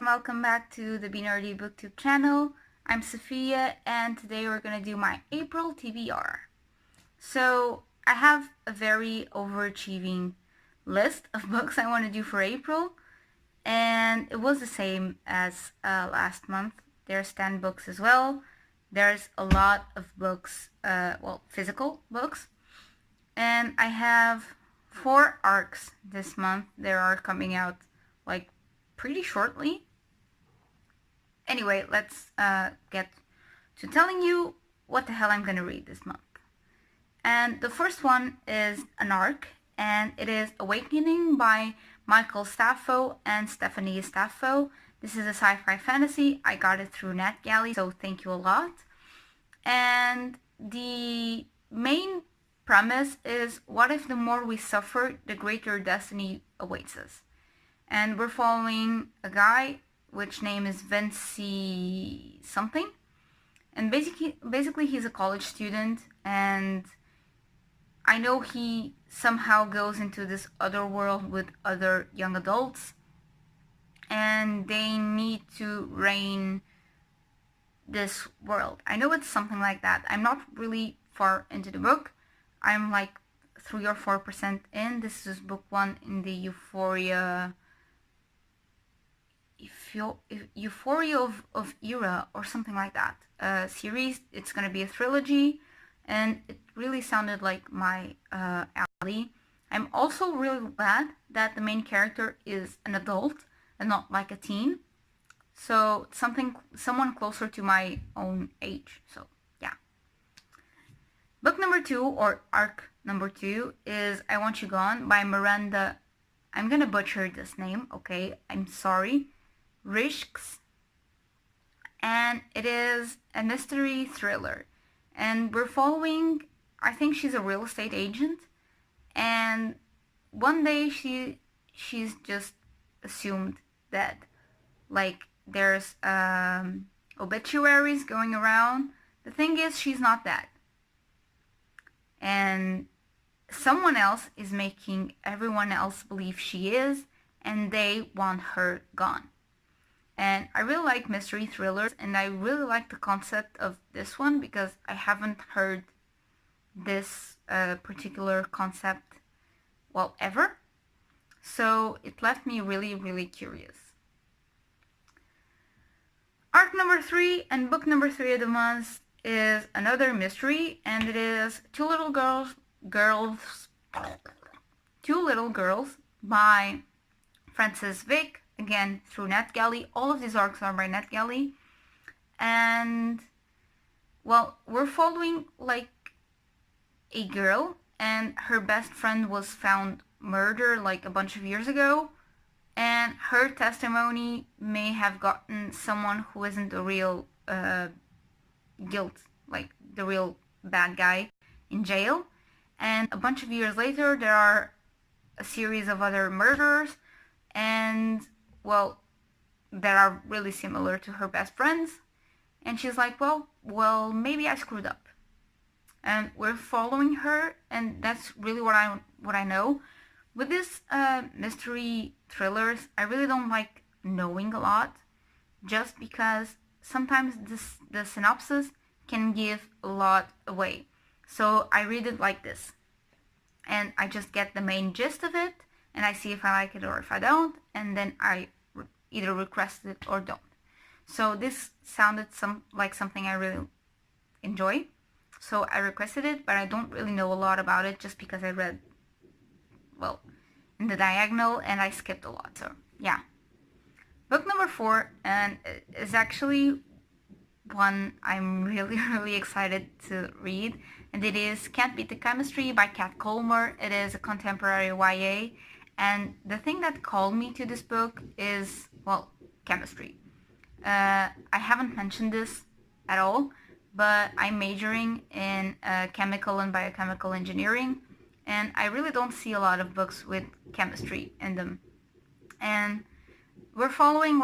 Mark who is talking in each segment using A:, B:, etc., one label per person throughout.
A: welcome back to the Be Nerdy BookTube channel. I'm Sophia and today we're going to do my April TBR. So I have a very overachieving list of books I want to do for April, and it was the same as last month. There's 10 books as well. There's a lot of books, physical books, and I have 4 arcs this month. They are coming out pretty shortly. Anyway, let's get to telling you what the hell I'm gonna read this month. And the first one is an arc, and it is Awakening by Michael Staffo and Stephanie Staffo. This is a sci-fi fantasy. I got it through NetGalley, so thank you a lot. And the main premise is, what if the more we suffer, the greater destiny awaits us? And we're following a guy, which name is Vinci something. And basically he's a college student, and I know he somehow goes into this other world with other young adults, and they need to reign this world. I know it's something like that. I'm not really far into the book. I'm like 3 or 4% in. This is book 1 in the Euphoria of Era or something like that series. It's gonna be a trilogy, and it really sounded like my alley. I'm also really glad that the main character is an adult and not like a teen, so someone closer to my own age. So yeah. Book number 2, or arc number 2, is I Want You Gone by Miranda. I'm gonna butcher this name, okay? I'm sorry. Risks, and it is a mystery thriller, and we're following, I think she's a real estate agent, and one day she's just assumed dead. Like, there's obituaries going around. The thing is, she's not dead, and someone else is making everyone else believe she is, and they want her gone. And I really like mystery thrillers, and I really like the concept of this one because I haven't heard this particular concept, ever. So it left me really, really curious. Arc number 3 and book number 3 of the month is another mystery, and it is Two Little Girls by Frances Vick. Again, through NetGalley. All of these arcs are by NetGalley. And, we're following, a girl, and her best friend was found murdered, a bunch of years ago. And her testimony may have gotten someone who isn't the real the real bad guy, in jail. And a bunch of years later, there are a series of other murders, and that are really similar to her best friends, and she's like, well, maybe I screwed up. And we're following her, and that's really what I know. With this mystery thrillers, I really don't like knowing a lot, just because sometimes the synopsis can give a lot away. So I read it like this, and I just get the main gist of it, and I see if I like it or if I don't, and then I either request it or don't. So this sounded like something I really enjoy, so I requested it, but I don't really know a lot about it just because I read, in the diagonal, and I skipped a lot, so yeah. Book number 4, and is actually one I'm really, really excited to read, and it is Can't Beat the Chemistry by Kat Colmer. It is a contemporary YA, and the thing that called me to this book is, chemistry. I haven't mentioned this at all, but I'm majoring in chemical and biochemical engineering, and I really don't see a lot of books with chemistry in them. And we're following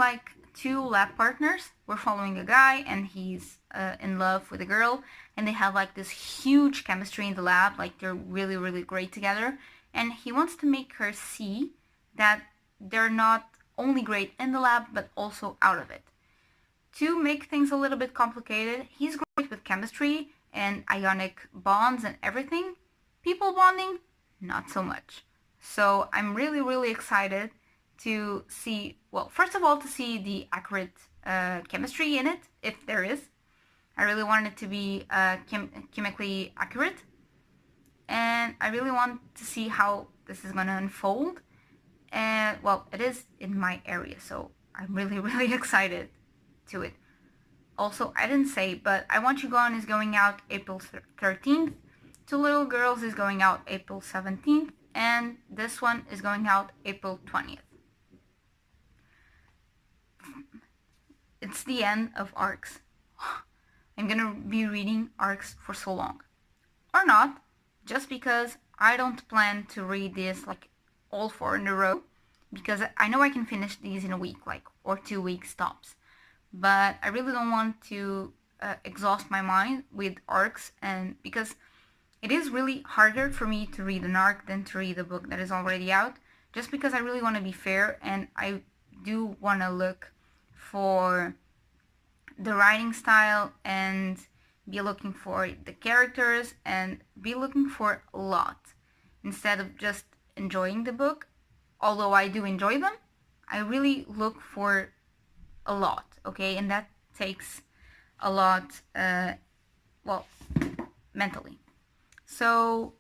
A: 2 lab partners. We're following a guy, and he's in love with a girl, and they have this huge chemistry in the lab, they're really, really great together, and he wants to make her see that they're not only great in the lab, but also out of it. To make things a little bit complicated, he's great with chemistry and ionic bonds and everything. People bonding, not so much. So I'm really, really excited to see, well, first of all, to see the accurate chemistry in it, if there is. I really want it to be chemically accurate. And I really want to see how this is going to unfold. And, well, it is in my area, so I'm really, really excited to it. Also, I didn't say, but I Want You Gone is going out April 13th. Two Little Girls is going out April 17th. And this one is going out April 20th. It's the end of ARCs. I'm gonna be reading ARCs for so long. Or not, just because I don't plan to read this like all four in a row, because I know I can finish these in a week, like, or 2 weeks tops. But I really don't want to exhaust my mind with ARCs, and because it is really harder for me to read an ARC than to read a book that is already out, just because I really want to be fair, and I do want to look for the writing style and be looking for the characters and be looking for a lot instead of just enjoying the book. Although I do enjoy them, I really look for a lot, okay? And that takes a lot, well, mentally. So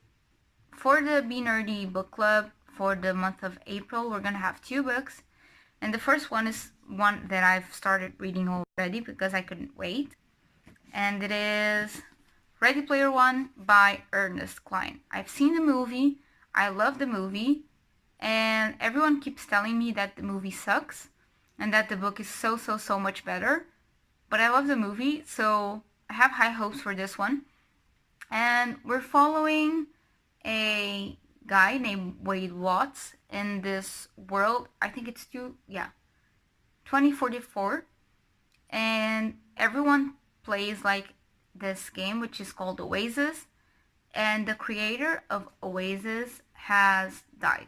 A: for the Be Nerdy book club for the month of April, we're gonna have 2 books. And the first one is one that I've started reading already because I couldn't wait. And it is Ready Player One by Ernest Cline. I've seen the movie, I love the movie, and everyone keeps telling me that the movie sucks and that the book is so much better. But I love the movie, so I have high hopes for this one. And we're following a guy named Wade Watts in this world. I think it's 2044. And everyone plays like this game, which is called Oasis. And the creator of Oasis has died.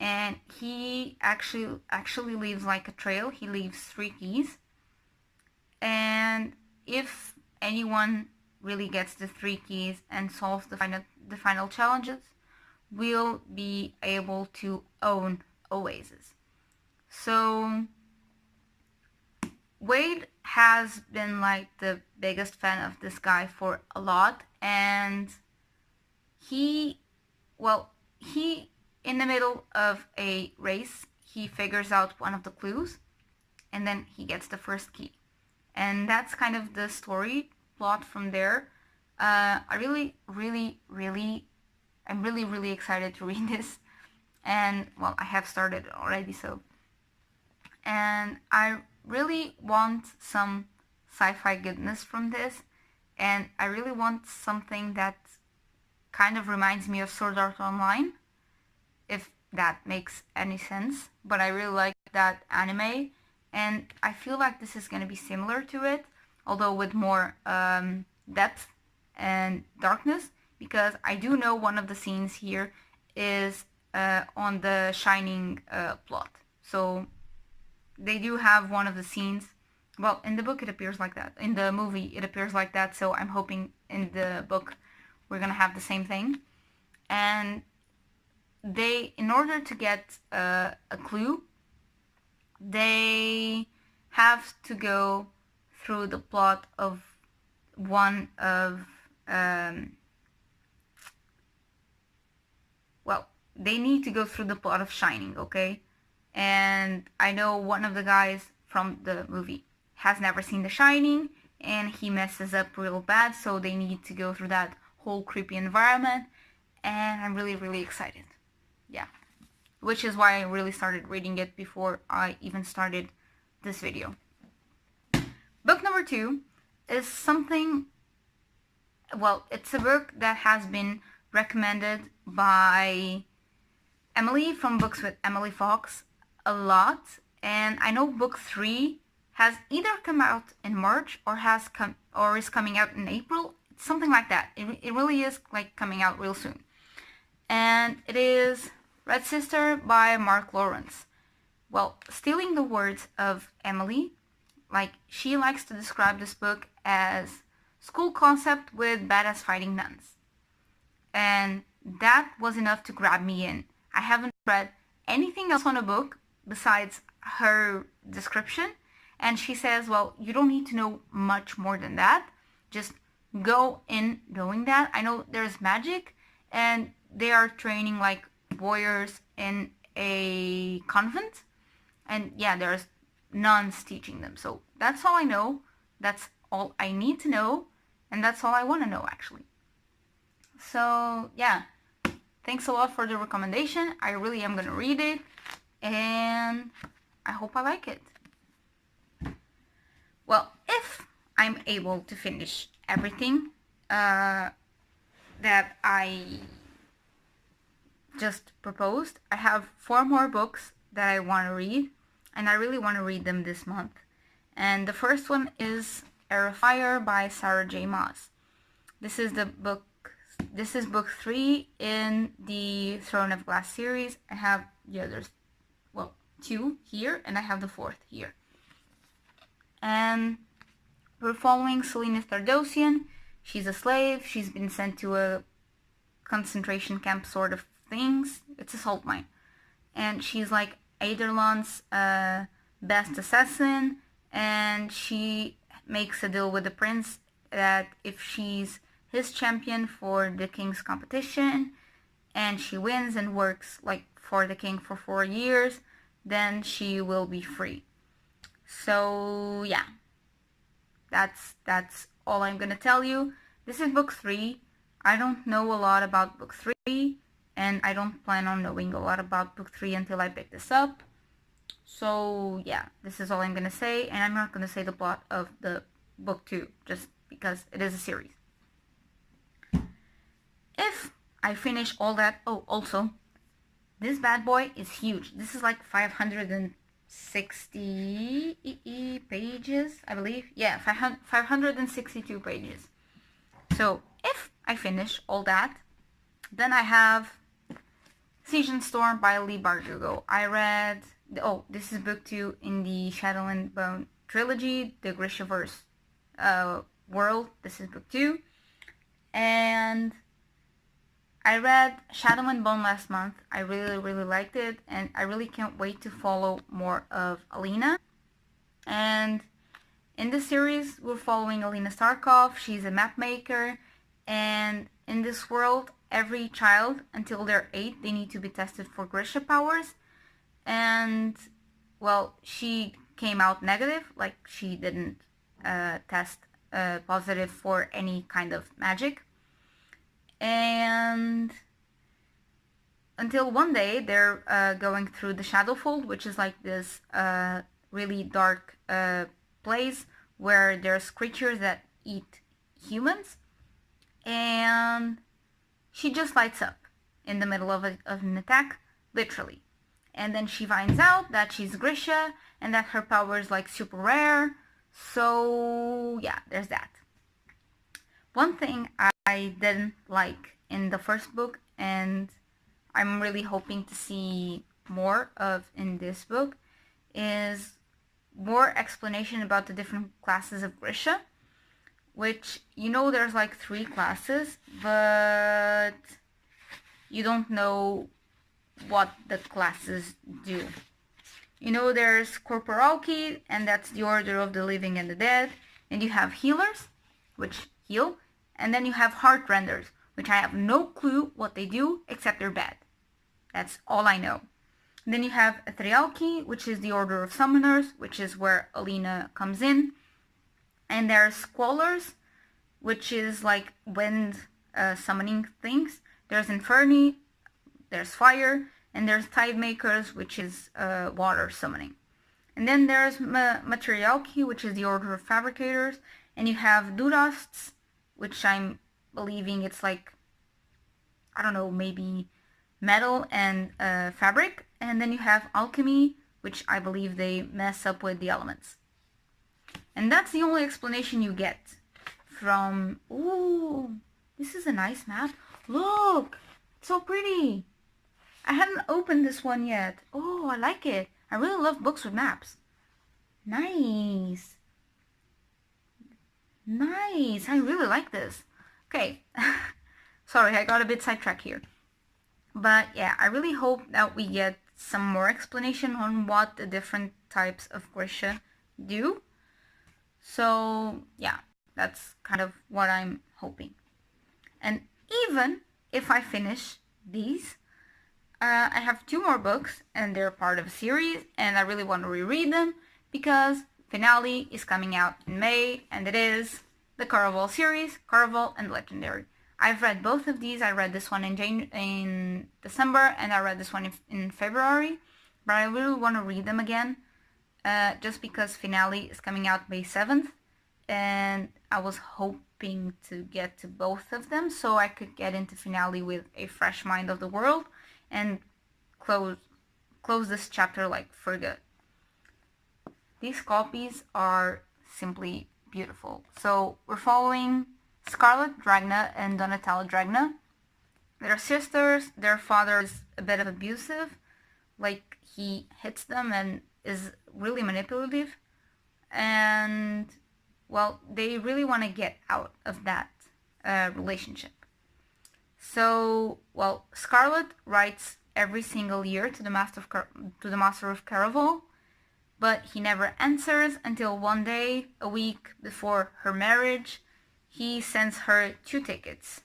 A: And he actually leaves like a trail. He leaves 3 keys. And if anyone really gets the 3 keys and solves the final challenges, will be able to own Oasis. So Wade has been like the biggest fan of this guy for a lot, and he in the middle of a race, he figures out one of the clues, and then he gets the first key. And that's kind of the story plot from there. I'm really excited to read this. And, well, I have started already, so. And I really want some sci-fi goodness from this. And I really want something that kind of reminds me of Sword Art Online, if that makes any sense. But I really like that anime, and I feel like this is going to be similar to it, although with more depth and darkness, because I do know one of the scenes here is on the Shining plot. So they do have one of the scenes. Well, in the book it appears like that. In the movie it appears like that, so I'm hoping in the book we're gonna have the same thing. And in order to get a clue, they have to go through the plot of one of, they need to go through the plot of Shining, okay? And I know one of the guys from the movie has never seen The Shining, and he messes up real bad, so they need to go through that whole creepy environment, and I'm really excited. Yeah. Which is why I really started reading it before I even started this video. Book number 2 is something, well, it's a book that has been recommended by Emily from Books with Emily Fox a lot, and I know book 3 has either come out in March or is coming out in April, something like that. It really is like coming out real soon. And it is Red Sister by Mark Lawrence. well, stealing the words of Emily, like she likes to describe this book as school concept with badass fighting nuns. And that was enough to grab me in. I haven't read anything else on a book besides her description. And she says, well, you don't need to know much more than that. Just go in knowing that. I know there's magic and they are training like warriors in a convent. And yeah, there's nuns teaching them. So that's all I know. That's all I need to know. And that's all I want to know, actually. So yeah, thanks a lot for the recommendation. I really am going to read it. And I hope I like it. Well, if I'm able to finish everything that I just proposed, I have 4 more books that I want to read, and I really want to read them this month. And the first one is Air of Fire by Sarah J. Maas. This is book 3 in the Throne of Glass series. I have the others, well, 2 here, and I have the 4th here. And we're following Selena Thardosian. She's a slave. She's been sent to a concentration camp sort of things. It's a salt mine. And she's like Aderlon's best assassin. And she makes a deal with the prince that if she's his champion for the king's competition and she wins and works like for the king for 4 years, then she will be free. So yeah, that's all I'm gonna tell you. This is book 3. I don't know a lot about book 3, and I don't plan on knowing a lot about book 3 until I pick this up. So yeah, this is all I'm gonna say, and I'm not gonna say the plot of the book 2, just because it is a series. If I finish all that, oh, also, this bad boy is huge. This is like 560 pages, I believe. Yeah, 562 pages. So if I finish all that, then I have Siege and Storm by Lee Bardugo. I read, this is book 2 in the Shadow and Bone trilogy, the Grishaverse world. This is book 2. And I read Shadow and Bone last month. I really liked it, and I really can't wait to follow more of Alina. And in this series, we're following Alina Starkov. She's a map maker, and in this world, every child, until they're 8, they need to be tested for Grisha powers. And, well, she came out negative, like she didn't test positive for any kind of magic. And until one day they're going through the Shadowfold, which is like this really dark place where there's creatures that eat humans, and she just lights up in the middle of an attack, literally. And then she finds out that she's Grisha and that her power is like super rare. So yeah, there's that. One thing I didn't like in the first book, and I'm really hoping to see more of in this book, is more explanation about the different classes of Grisha, which, you know, there's like 3 classes, but you don't know what the classes do. You know, there's Corporalki, and that's the order of the living and the dead, and you have healers, which heal, and then you have Heartrenders, which I have no clue what they do, except they're bad. That's all I know. And then you have Etherealki, which is the Order of Summoners, which is where Alina comes in. And there's Squallers, which is like wind summoning things. There's Inferni, there's Fire, and there's Tide Makers, which is water summoning. And then there's Materialki, which is the Order of Fabricators. And you have Dudasts, which I'm believing it's like, I don't know, maybe metal and fabric. And then you have Alchemy, which I believe they mess up with the elements. And that's the only explanation you get from... Ooh, this is a nice map. Look, it's so pretty. I haven't opened this one yet. Oh, I like it. I really love books with maps. Nice. Nice. I really like this. Okay. Sorry, I got a bit sidetracked here. But yeah, I really hope that we get some more explanation on what the different types of Grisha do. So yeah, that's kind of what I'm hoping. And even if I finish these, I have 2 more books and they're part of a series and I really want to reread them because finale is coming out in May and it is the Caraval series, Caraval and Legendary. I've read both of these. I read this one in December and I read this one in February, but I really want to read them again just because finale is coming out May 7th and I was hoping to get to both of them so I could get into finale with a fresh mind of the world and close this chapter like for good. These copies are simply beautiful. So we're following Scarlet Dragna and Donatella Dragna. They're sisters. Their father is a bit abusive, like he hits them and is really manipulative, and well, they really want to get out of that relationship. So, well, Scarlet writes every single year to the Master of Caraval, but he never answers until one day, a week before her marriage, he sends her 2 tickets.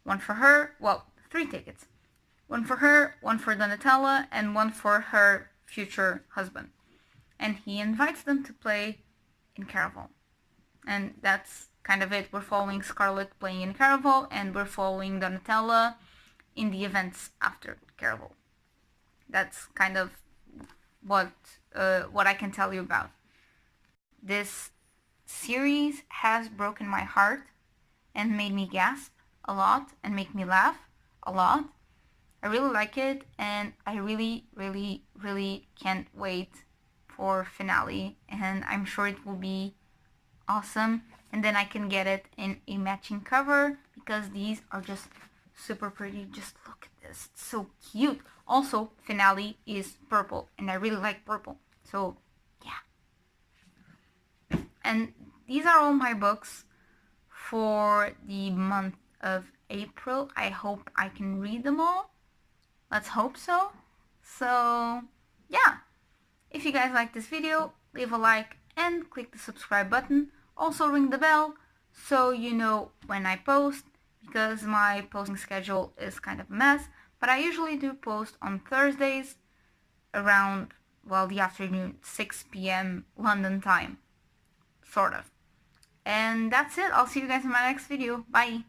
A: One for her, well, 3 tickets. One for her, one for Donatella, and one for her future husband. And he invites them to play in Caraval. And that's kind of it. We're following Scarlet playing in Caraval, and we're following Donatella in the events after Caraval. That's kind of what I can tell you about. This series has broken my heart and made me gasp a lot and make me laugh a lot. I really like it, and I really, really, really can't wait for finale, and I'm sure it will be awesome, and then I can get it in a matching cover because these are just super pretty. Just look at this, it's so cute. Also, finale is purple and I really like purple, so yeah. And these are all my books for the month of April. I hope I can read them all. Let's hope so. So yeah, if you guys like this video, leave a like and click the subscribe button. Also ring the bell so you know when I post, because my posting schedule is kind of a mess, but I usually do post on Thursdays around, well, the afternoon, 6 p.m. London time, sort of. And that's it. I'll see you guys in my next video. Bye!